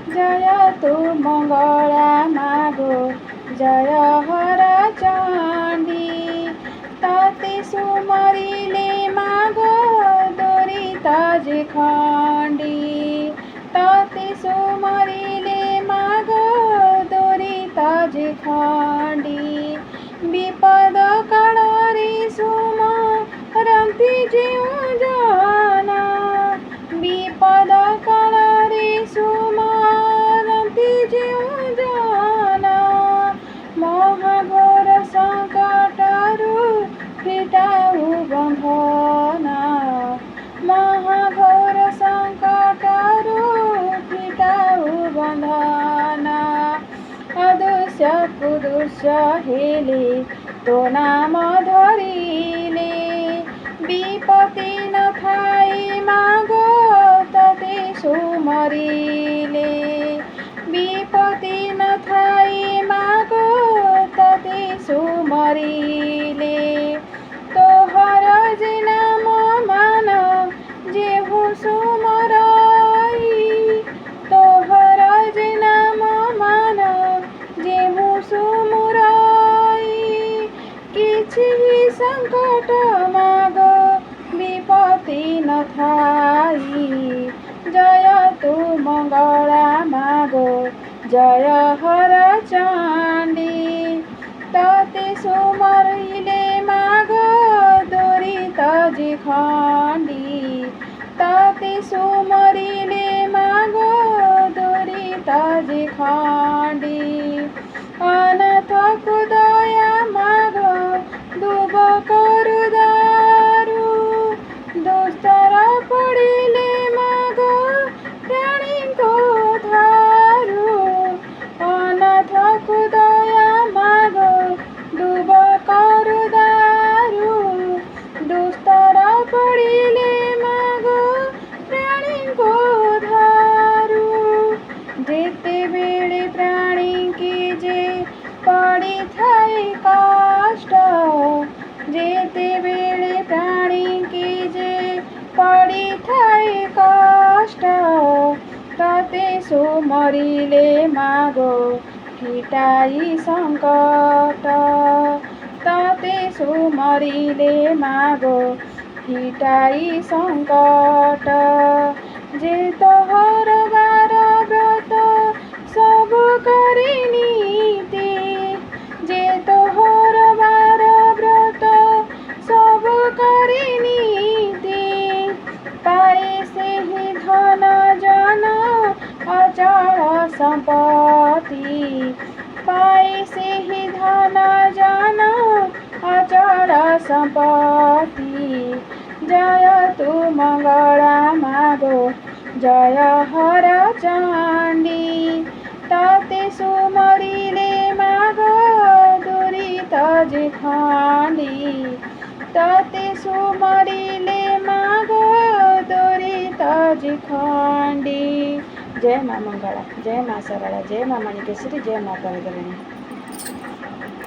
जय तु मंगला मागो जय हर चंडी ताते सुमरिले मागो दुरिता जे खंडी ताते सुमरिले मागो दुरिता जे खंडी विपद काळरी सुमरंती जीव जाना विपद काळरी सुमरंती जीव जाना महाघोर संकटरू फिटाऊ बंधना महाघोर संकटरू फिटाऊ बंधना अदृश्य कुदृश्य हेले तो नाम धरिले विपत्ति न थाई मागो तते सुमरिले विपत्ति न थाई मागो तते सुमरिले तोहर जे नाम मान जेहु सुमराई तोहर जे नाम मान जेहु सुमराई किछि संकट मागो विपत्ति न थाई जय तु मंगला मागो जय हर चंडी ताते सुमरिले मागो दुरिता जे खंडी ताते सुमरिले मागो दुरिता जे खंडी अनाथ को दया मागो दुब करु दारू दोस्तर पड़िले मागो प्राणी को धारू अनाथ को दया मागो दुब करु दारू दोस्तर पड़िले मागो प्राणी को धारू जेते बेले प्राणी की जे पड़ी थाई कष्ट जेते बेले प्राणी की जे पड़ी थाई कष्ट तते सुमरिले मागो फिटाई संकट तते सुमरिले मागो फिटाई संकट जे तोहर बार व्रत सब करी नीति जे तोहर बार व्रत सब करी नीति पाए से ही धन जन अचल संपत्ति पाए से ही धन जन अचल संपत्ति जय तु मंगला मागो जय हर चंडी ताते सुमरिले मागो दुरिता जे खंडी ताते सुमरिले मागो दुरिता जे खंडी। जय माँ मंगला, जय माँ सरला, जय माँ मणिकेश्वरी, जय माँ कविगलिनी।